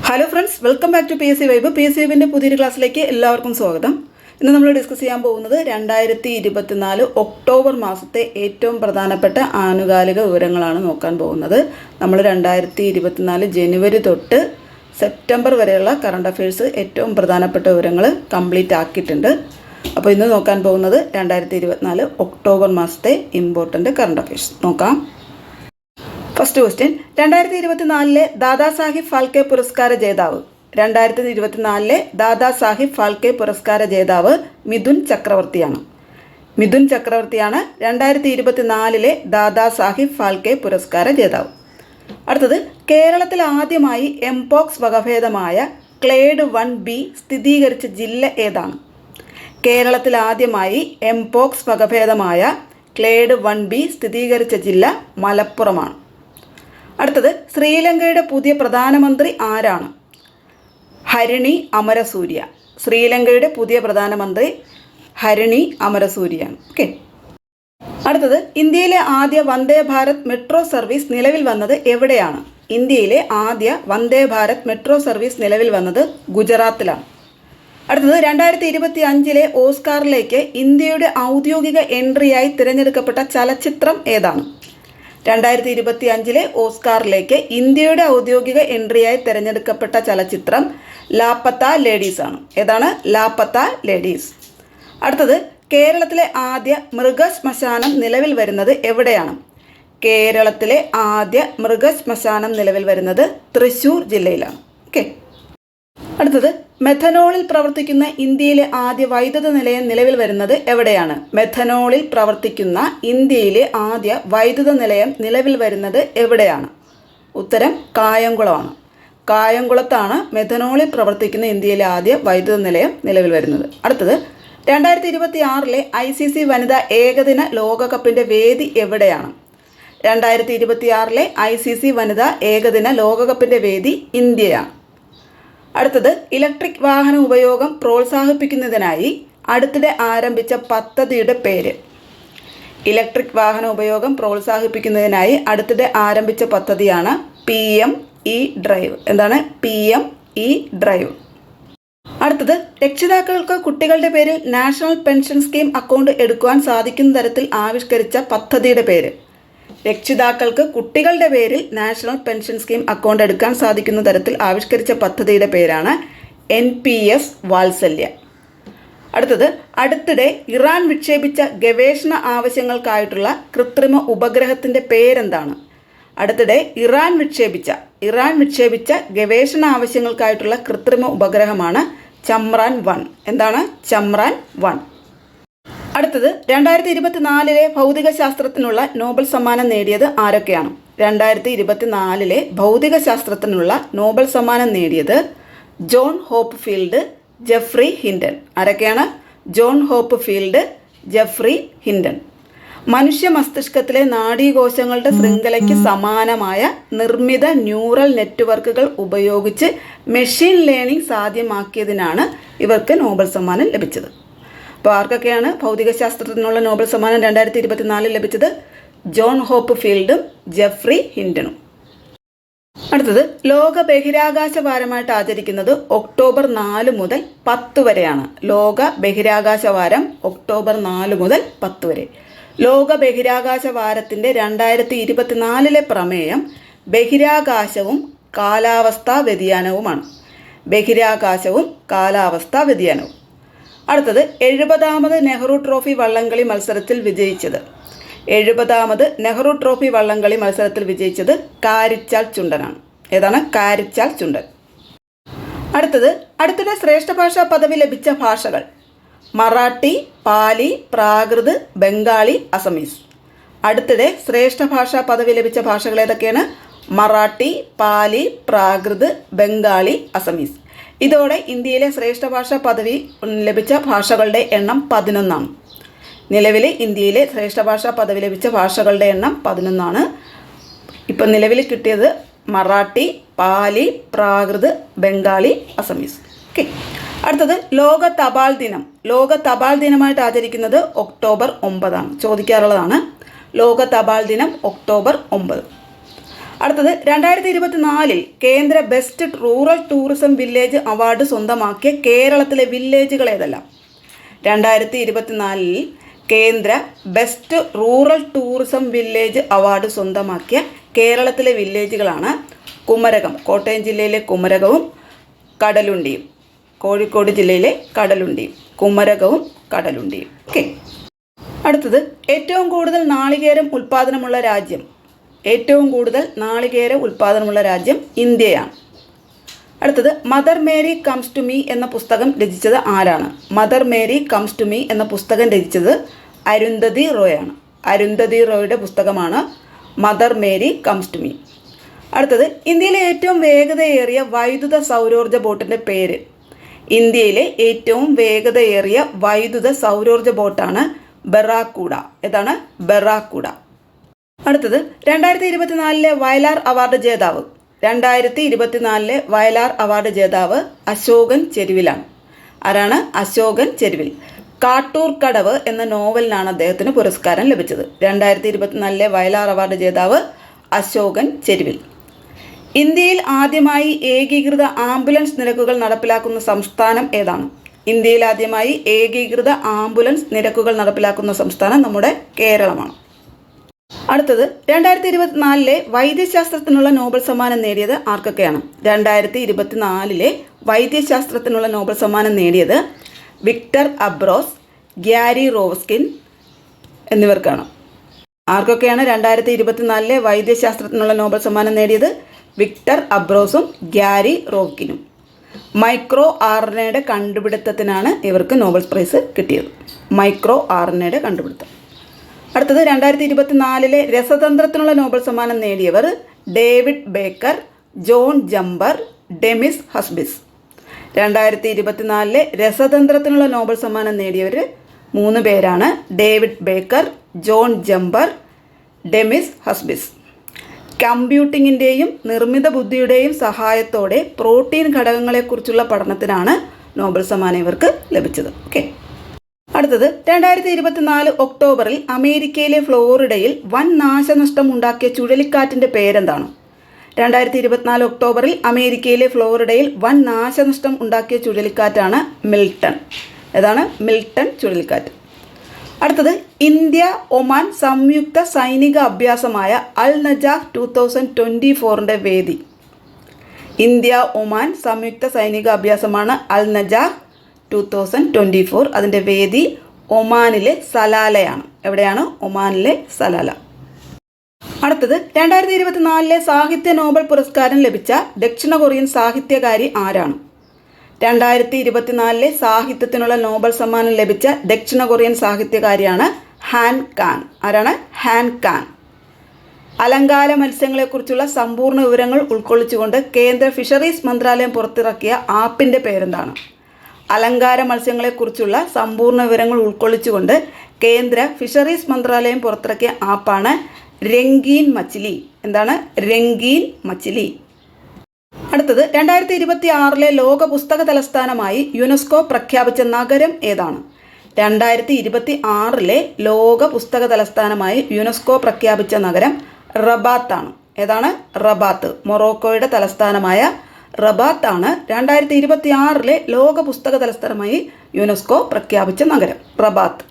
Hello friends, welcome back to P S C vibe. P S C വൈബിൻ്റെ പുതിയൊരു ക്ലാസ്സിലേക്ക് എല്ലാവർക്കും സ്വാഗതം. ഇന്ന് നമ്മൾ ഡിസ്കസ് ചെയ്യാൻ പോകുന്നത് 2024 ഒക്ടോബർ മാസത്തെ ഏറ്റവും പ്രധാനപ്പെട്ട ആനുകാലിക വിവരങ്ങളാണ് നോക്കാൻ പോകുന്നത്. നമ്മൾ 2024 ജനുവരി തൊട്ട് സെപ്റ്റംബർ വരെയുള്ള കറണ്ട് അഫയേഴ്സ് ഏറ്റവും പ്രധാനപ്പെട്ട വിവരങ്ങൾ കംപ്ലീറ്റ് ആക്കിയിട്ടുണ്ട്. അപ്പോൾ ഇന്ന് നോക്കാൻ പോകുന്നത് 2024 ഒക്ടോബർ മാസത്തെ ഇമ്പോർട്ടൻ്റ് കറണ്ട് അഫയേഴ്സ് നോക്കാം. ഫസ്റ്റ് ക്വസ്റ്റ്യൻ, 2024 ദാദാസാഹിബ് ഫാൽക്കെ പുരസ്കാര ജേതാവ്. 2024 ദാദാസാഹിബ് ഫാൽക്കെ പുരസ്കാര ജേതാവ് മിഥുൻ ചക്രവർത്തിയാണ്. മിഥുൻ ചക്രവർത്തിയാണ് 2024 ദാദാസാഹിബ് ഫാൽക്കെ പുരസ്കാര ജേതാവ്. അടുത്തത്, കേരളത്തിൽ ആദ്യമായി എംപോക്സ് വകഭേദമായ ക്ലേഡ് 1B സ്ഥിരീകരിച്ച ജില്ല ഏതാണ്? കേരളത്തിൽ ആദ്യമായി എംപോക്സ് വകഭേദമായ ക്ലേഡ് 1B സ്ഥിരീകരിച്ച ജില്ല മലപ്പുറമാണ്. അടുത്തത്, ശ്രീലങ്കയുടെ പുതിയ പ്രധാനമന്ത്രി ആരാണ്? ഹരിണി അമരസൂര്യ. ശ്രീലങ്കയുടെ പുതിയ പ്രധാനമന്ത്രി ഹരിണി അമരസൂര്യയാണ്. ഓക്കെ. അടുത്തത്, ഇന്ത്യയിലെ ആദ്യ വന്ദേ ഭാരത് മെട്രോ സർവീസ് നിലവിൽ വന്നത് എവിടെയാണ്? ഇന്ത്യയിലെ ആദ്യ വന്ദേ ഭാരത് മെട്രോ സർവീസ് നിലവിൽ വന്നത് ഗുജറാത്തിലാണ്. അടുത്തത്, 2025 ഓസ്കാറിലേക്ക് ഇന്ത്യയുടെ ഔദ്യോഗിക എൻട്രിയായി തിരഞ്ഞെടുക്കപ്പെട്ട ചലച്ചിത്രം ഏതാണ്? 2025 ഓസ്കാറിലേക്ക് ഇന്ത്യയുടെ ഔദ്യോഗിക എൻട്രിയായി തിരഞ്ഞെടുക്കപ്പെട്ട ചലച്ചിത്രം ലാപ്പത്ത ലേഡീസ് ആണ്. ഏതാണ്? ലാപ്പത്ത ലേഡീസ്. അടുത്തത്, കേരളത്തിലെ ആദ്യ മൃഗശ്മശാനം നിലവിൽ വരുന്നത് എവിടെയാണ്? കേരളത്തിലെ ആദ്യ മൃഗശ്മശാനം നിലവിൽ വരുന്നത് തൃശ്ശൂർ ജില്ലയിലാണ്. ഓക്കെ. അടുത്തത്, മെഥനോളിൽ പ്രവർത്തിക്കുന്ന ഇന്ത്യയിലെ ആദ്യ വൈദ്യുത നിലയം നിലവിൽ വരുന്നത് എവിടെയാണ്? മെഥനോളിൽ പ്രവർത്തിക്കുന്ന ഇന്ത്യയിലെ ആദ്യ വൈദ്യുത നിലയം നിലവിൽ വരുന്നത് എവിടെയാണ്? ഉത്തരം കായംകുളമാണ്. കായംകുളത്താണ് മെഥനോളിൽ പ്രവർത്തിക്കുന്ന ഇന്ത്യയിലെ ആദ്യ വൈദ്യുത നിലയം നിലവിൽ വരുന്നത്. അടുത്തത്, 2026 ICC വനിതാ ഏകദിന ലോകകപ്പിൻ്റെ വേദി എവിടെയാണ്? 2026 ICC വനിതാ ഏകദിന ലോകകപ്പിൻ്റെ വേദി ഇന്ത്യയാണ്. അടുത്തത്, ഇലക്ട്രിക് വാഹന ഉപയോഗം പ്രോത്സാഹിപ്പിക്കുന്നതിനായി അടുത്തിടെ ആരംഭിച്ച പദ്ധതിയുടെ പേര്. ഇലക്ട്രിക് വാഹന ഉപയോഗം പ്രോത്സാഹിപ്പിക്കുന്നതിനായി അടുത്തിടെ ആരംഭിച്ച പദ്ധതിയാണ് PME ഡ്രൈവ്. എന്താണ് PME ഡ്രൈവ്? അടുത്തത്, രക്ഷിതാക്കൾക്ക് കുട്ടികളുടെ പേരിൽ നാഷണൽ പെൻഷൻ സ്കീം അക്കൗണ്ട് എടുക്കുവാൻ സാധിക്കുന്ന തരത്തിൽ ആവിഷ്കരിച്ച പദ്ധതിയുടെ പേര്. രക്ഷിതാക്കൾക്ക് കുട്ടികളുടെ പേരിൽ നാഷണൽ പെൻഷൻ സ്കീം അക്കൗണ്ട് എടുക്കാൻ സാധിക്കുന്ന തരത്തിൽ ആവിഷ്കരിച്ച പദ്ധതിയുടെ പേരാണ് NPS വാത്സല്യ. അടുത്തത്, അടുത്തിടെ ഇറാൻ വിക്ഷേപിച്ച ഗവേഷണ ആവശ്യങ്ങൾക്കായിട്ടുള്ള കൃത്രിമ ഉപഗ്രഹത്തിൻ്റെ പേരെന്താണ്? അടുത്തിടെ ഇറാൻ വിക്ഷേപിച്ച ഗവേഷണ ആവശ്യങ്ങൾക്കായിട്ടുള്ള കൃത്രിമ ഉപഗ്രഹമാണ് ചമ്രാൻ 1. എന്താണ്? ചമ്രാൻ 1. അടുത്തത്, 2024 ഭൗതികശാസ്ത്രത്തിനുള്ള നോബൽ സമ്മാനം നേടിയത് ആരൊക്കെയാണ്? 2024 ഭൗതികശാസ്ത്രത്തിനുള്ള നോബൽ സമ്മാനം നേടിയത് ജോൺ ഹോപ്പ്ഫീൽഡ്, ജെഫ്രി ഹിൻഡൻ. ആരൊക്കെയാണ്? John Hopfield, Geoffrey Hinton. മനുഷ്യ മസ്തിഷ്കത്തിലെ നാഡീകോശങ്ങളുടെ ശൃംഖലയ്ക്ക് സമാനമായ നിർമ്മിത ന്യൂറൽ നെറ്റ്വർക്കുകൾ ഉപയോഗിച്ച് മെഷീൻ ലേണിംഗ് സാധ്യമാക്കിയതിനാണ് ഇവർക്ക് നോബൽ സമ്മാനം ലഭിച്ചത്. അപ്പോൾ ആർക്കൊക്കെയാണ് ഭൗതികശാസ്ത്രത്തിനുള്ള നോബൽ സമ്മാനം 2024 ലഭിച്ചത്? ജോൺ ഹോപ്പ്ഫീൽഡും ജെഫ്രി ഹിൻഡനും. അടുത്തത്, ലോക ബഹിരാകാശ വാരമായിട്ട് ആചരിക്കുന്നത് ഒക്ടോബർ 4 മുതൽ 10 വരെയാണ്. ലോക ബഹിരാകാശ വാരം ഒക്ടോബർ 4 മുതൽ 10 വരെ. ലോക ബഹിരാകാശ വാരത്തിൻ്റെ 2024 പ്രമേയം ബഹിരാകാശവും കാലാവസ്ഥാ വ്യതിയാനവുമാണ്. ബഹിരാകാശവും കാലാവസ്ഥാ വ്യതിയാനവും. അടുത്തത്, 70ാമത് നെഹ്റു ട്രോഫി വള്ളംകളി മത്സരത്തിൽ വിജയിച്ചത്. 70ാമത് നെഹ്റു ട്രോഫി വള്ളംകളി മത്സരത്തിൽ വിജയിച്ചത് കാരിച്ചാൽ ചുണ്ടനാണ്. ഏതാണ്? കാരിച്ചാൽ ചുണ്ടൻ. അടുത്തത്, അടുത്തിടെ ശ്രേഷ്ഠ ഭാഷാ പദവി ലഭിച്ച ഭാഷകൾ മറാഠി, പാലി, പ്രാകൃത്, ബംഗാളി, അസമീസ്. അടുത്തിടെ ശ്രേഷ്ഠ ഭാഷാ പദവി ലഭിച്ച ഭാഷകൾ ഏതൊക്കെയാണ്? മറാഠി, പാലി, പ്രാകൃത്, ബംഗാളി, അസമീസ്. ഇതോടെ ഇന്ത്യയിലെ ശ്രേഷ്ഠ ഭാഷാ പദവി ലഭിച്ച ഭാഷകളുടെ എണ്ണം 11 ആണ്. നിലവിൽ ഇന്ത്യയിലെ ശ്രേഷ്ഠ ഭാഷാ പദവി ലഭിച്ച ഭാഷകളുടെ എണ്ണം 11 ആണ്. ഇപ്പം നിലവിൽ കിട്ടിയത് മറാഠി, പാലി, പ്രാകൃത്, ബംഗാളി, അസമീസ്. ഓക്കെ. അടുത്തത്, ലോക തപാൽ ദിനം. ലോക തപാൽ ദിനമായിട്ട് ആചരിക്കുന്നത് ഒക്ടോബർ 9 ആണ്. ചോദിക്കാറുള്ളതാണ്. ലോക തപാൽ ദിനം ഒക്ടോബർ 9. അടുത്തത് 2024 കേന്ദ്ര best rural tourism village award സ്വന്തമാക്കിയ കേരളത്തിലെ വില്ലേജുകൾ ഏതെല്ലാം? 2024 കേന്ദ്ര best rural tourism village award സ്വന്തമാക്കിയ കേരളത്തിലെ വില്ലേജുകളാണ് കുമരകം, കോട്ടയം ജില്ലയിലെ കുമരകവും കടലുണ്ടിയും, കോഴിക്കോട് ജില്ലയിലെ കടലുണ്ടിയും, കുമരകവും കടലുണ്ടിയും. ഓക്കെ. അടുത്തത് ഏറ്റവും കൂടുതൽ നാളികേരം ഉൽപ്പാദനമുള്ള രാജ്യം. ഏറ്റവും കൂടുതൽ നാളികേര ഉൽപ്പാദനമുള്ള രാജ്യം ഇന്ത്യയാണ്. അടുത്തത് Mother Mary Comes to Me എന്ന പുസ്തകം രചിച്ചത് ആരാണ്? Mother Mary Comes to Me എന്ന പുസ്തകം രചിച്ചത് അരുന്ധതി റോയാണ്. അരുന്ധതി റോയുടെ പുസ്തകമാണ് Mother Mary Comes to Me. അടുത്തത് ഇന്ത്യയിലെ ഏറ്റവും വേഗതയേറിയ വൈദ്യുത സൗരോർജ്ജ ബോട്ടിൻ്റെ പേര്. ഇന്ത്യയിലെ ഏറ്റവും വേഗതയേറിയ വൈദ്യുത സൗരോർജ്ജ ബോട്ടാണ് ബറാക്കൂഡ. ഏതാണ്? ബറാക്കൂഡ. അടുത്തത് 2024 വയലാർ അവാർഡ് ജേതാവ്. 2024 വയലാർ അവാർഡ് ജേതാവ് അശോകൻ ചെരുവിലാണ്. ആരാണ്? അശോകൻ ചെരുവിൽ. കാട്ടൂർ കടവ് എന്ന നോവലിനാണ് അദ്ദേഹത്തിന് പുരസ്കാരം ലഭിച്ചത്. 2024 വയലാർ അവാർഡ് ജേതാവ് അശോകൻ ചെരുവിൽ. ഇന്ത്യയിൽ ആദ്യമായി ഏകീകൃത ആംബുലൻസ് നിരക്കുകൾ നടപ്പിലാക്കുന്ന സംസ്ഥാനം ഏതാണ്? ഇന്ത്യയിൽ ആദ്യമായി ഏകീകൃത ആംബുലൻസ് നിരക്കുകൾ നടപ്പിലാക്കുന്ന സംസ്ഥാനം നമ്മുടെ കേരളമാണ്. അടുത്തത് 2024 വൈദ്യശാസ്ത്രത്തിനുള്ള നോബൽ സമ്മാനം നേടിയത് ആർക്കൊക്കെയാണ്? 2024 വൈദ്യശാസ്ത്രത്തിനുള്ള നോബൽ സമ്മാനം നേടിയത് വിക്ടർ അബ്രോസ്, ഗ്യാരി റോവ്സ്കിൻ എന്നിവർക്കാണ്. ആർക്കൊക്കെയാണ് 2024 വൈദ്യശാസ്ത്രത്തിനുള്ള നോബൽ സമ്മാനം നേടിയത്? വിക്ടർ അബ്രോസും ഗ്യാരി റോവ്കിനും. മൈക്രോ ആർഎൻഎയുടെ കണ്ടുപിടുത്തത്തിനാണ് ഇവർക്ക് നോബൽ പ്രൈസ് കിട്ടിയത്. മൈക്രോ ആർഎൻഎയുടെ കണ്ടുപിടുത്തം. അടുത്തത് 2024 രസതന്ത്രത്തിനുള്ള നോബൽ സമ്മാനം നേടിയവർ David Baker, John Jumper, Demis Hassabis. 2024 രസതന്ത്രത്തിനുള്ള നോബൽ സമ്മാനം നേടിയവർ 3 പേരാണ്: David Baker, John Jumper, Demis Hassabis. കമ്പ്യൂട്ടിങ്ങിൻ്റെയും നിർമ്മിത ബുദ്ധിയുടെയും സഹായത്തോടെ പ്രോട്ടീൻ ഘടകങ്ങളെക്കുറിച്ചുള്ള പഠനത്തിനാണ് നോബൽ സമ്മാനം ഇവർക്ക് ലഭിച്ചത്. ഓക്കെ. അടുത്തത് 2024 ഒക്ടോബറിൽ അമേരിക്കയിലെ ഫ്ലോറിഡയിൽ വൻ നാശനഷ്ടം ഉണ്ടാക്കിയ ചുഴലിക്കാറ്റിൻ്റെ പേരെന്താണ്? 2024 ഒക്ടോബറിൽ അമേരിക്കയിലെ ഫ്ലോറിഡയിൽ വൻ നാശനഷ്ടം ഉണ്ടാക്കിയ ചുഴലിക്കാറ്റാണ് മിൽട്ടൺ. ഏതാണ്? മിൽട്ടൺ ചുഴലിക്കാറ്റ്. അടുത്തത് ഇന്ത്യ ഒമാൻ സംയുക്ത സൈനിക അഭ്യാസമായ അൽ നജാഹ് 2024 വേദി. ഇന്ത്യ ഒമാൻ സംയുക്ത സൈനിക അഭ്യാസമാണ് അൽ നജാഹ് 2024. അതിൻ്റെ വേദി ഒമാനിലെ സലാലയാണ്. എവിടെയാണ്? ഒമാനിലെ സലാല. അടുത്തത് 2024 സാഹിത്യ നോബൽ പുരസ്കാരം ലഭിച്ച ദക്ഷിണ കൊറിയൻ സാഹിത്യകാരി ആരാണ്? 2024 സാഹിത്യത്തിനുള്ള നോബൽ സമ്മാനം ലഭിച്ച ദക്ഷിണ കൊറിയൻ സാഹിത്യകാരിയാണ് ഹാൻ കാൻ. ആരാണ്? Han Kang. അലങ്കാര മത്സ്യങ്ങളെക്കുറിച്ചുള്ള സമ്പൂർണ്ണ വിവരങ്ങൾ ഉൾക്കൊള്ളിച്ചുകൊണ്ട് കേന്ദ്ര ഫിഷറീസ് മന്ത്രാലയം പുറത്തിറക്കിയ ആപ്പിൻ്റെ പേരെന്താണ്? അലങ്കാര മത്സ്യങ്ങളെക്കുറിച്ചുള്ള സമ്പൂർണ്ണ വിവരങ്ങൾ ഉൾക്കൊള്ളിച്ചുകൊണ്ട് കേന്ദ്ര ഫിഷറീസ് മന്ത്രാലയം പുറത്തിറക്കിയ ആപ്പാണ് രംഗീൻ മച്ചിലി. എന്താണ്? രംഗീൻ മച്ചിലി. അടുത്തത് 2026 ലോക പുസ്തക തലസ്ഥാനമായി യുനെസ്കോ പ്രഖ്യാപിച്ച നഗരം ഏതാണ്? 2026 ലോക പുസ്തക തലസ്ഥാനമായി യുനെസ്കോ പ്രഖ്യാപിച്ച നഗരം റബാത്താണ്. ഏതാണ്? റബാത്ത്. മൊറോക്കോയുടെ തലസ്ഥാനമായ റബാത്താണ് 2026 ലോക പുസ്തക തലസ്ഥാനമായി യുനെസ്കോ പ്രഖ്യാപിച്ച നഗരം റബാത്ത്.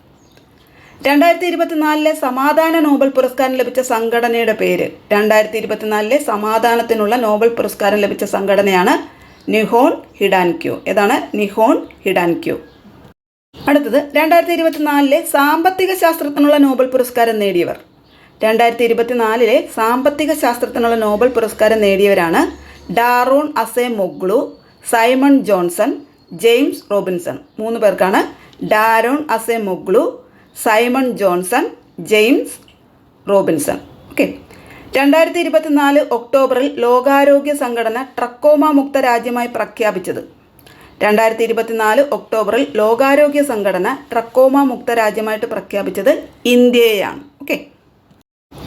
2024 സമാധാന നോബൽ പുരസ്കാരം ലഭിച്ച സംഘടനയുടെ പേര്. 2024 സമാധാനത്തിനുള്ള നോബൽ പുരസ്കാരം ലഭിച്ച സംഘടനയാണ് നിഹോൺ ഹിഡാൻക്യോ. ഏതാണ്? നിഹോൺ ഹിഡാൻക്യോ. അടുത്തത് 2024 സാമ്പത്തിക ശാസ്ത്രത്തിനുള്ള നോബൽ പുരസ്കാരം നേടിയവർ. 2024 സാമ്പത്തിക ശാസ്ത്രത്തിനുള്ള നോബൽ പുരസ്കാരം നേടിയവരാണ് Daron Acemoglu, Simon Johnson, James Robinson. 3 പേർക്കാണ് Daron Acemoglu, Simon Johnson, James Robinson. Okay. 2024 ഒക്ടോബറിൽ ലോകാരോഗ്യ സംഘടന ട്രക്കോമ മുക്ത രാജ്യമായി പ്രഖ്യാപിച്ചത്. 2024 ഒക്ടോബറിൽ ലോകാരോഗ്യ സംഘടന ട്രക്കോമ മുക്ത രാജ്യമായിട്ട് പ്രഖ്യാപിച്ചത് ഇന്ത്യയെയാണ്. ഓക്കെ.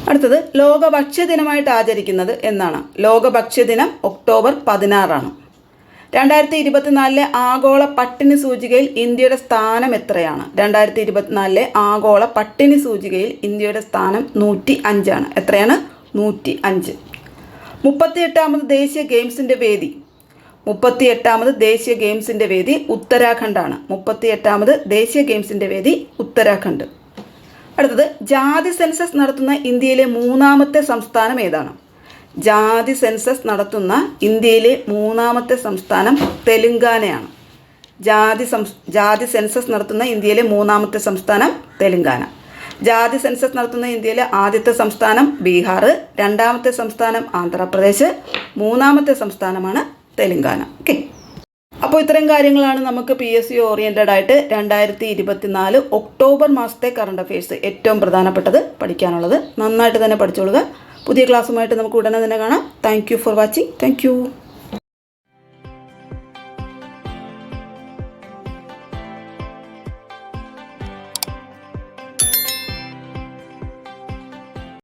അടുത്തത് ലോക ഭക്ഷ്യദിനമായിട്ട് ആചരിക്കുന്നത് എന്നാണ്? ലോക ഭക്ഷ്യദിനം ഒക്ടോബർ 16 2024 ആഗോള പട്ടിണി സൂചികയിൽ ഇന്ത്യയുടെ സ്ഥാനം എത്രയാണ്? 2024 ആഗോള പട്ടിണി സൂചികയിൽ ഇന്ത്യയുടെ സ്ഥാനം 105 ആണ്. എത്രയാണ്? 105. 38ാമത് ദേശീയ ഗെയിംസിൻ്റെ വേദി 38ാമത് ദേശീയ ഗെയിംസിൻ്റെ വേദി ഉത്തരാഖണ്ഡാണ്. 38ാമത് ദേശീയ ഗെയിംസിൻ്റെ വേദി ഉത്തരാഖണ്ഡ്. അടുത്തത് ജാതി സെൻസസ് നടത്തുന്ന ഇന്ത്യയിലെ 3ാമത്തെ സംസ്ഥാനം ഏതാണ്? ജാതി സെൻസസ് നടത്തുന്ന ഇന്ത്യയിലെ 3ാമത്തെ സംസ്ഥാനം തെലുങ്കാനയാണ്. ജാതി സെൻസസ് നടത്തുന്ന ഇന്ത്യയിലെ 3ാമത്തെ സംസ്ഥാനം തെലുങ്കാന. ജാതി സെൻസസ് നടത്തുന്ന ഇന്ത്യയിലെ ആദ്യത്തെ സംസ്ഥാനം ബീഹാർ, 2ാമത്തെ സംസ്ഥാനം ആന്ധ്രാപ്രദേശ്, 3ാമത്തെ സംസ്ഥാനമാണ് തെലുങ്കാന. ഓക്കെ, അപ്പോൾ ഇത്രയും കാര്യങ്ങളാണ് നമുക്ക് PSC ഓറിയൻറ്റഡ് ആയിട്ട് 2024 ഒക്ടോബർ മാസത്തെ കറണ്ട് അഫയേഴ്സ് ഏറ്റവും പ്രധാനപ്പെട്ടത് പഠിക്കാനുള്ളത്. നന്നായിട്ട് തന്നെ പഠിച്ചോളുക. പുതിയ ക്ലാസ്സുമായിട്ട് നമുക്ക് ഉടനെ തന്നെ കാണാം. Thank you for watching. Thank you.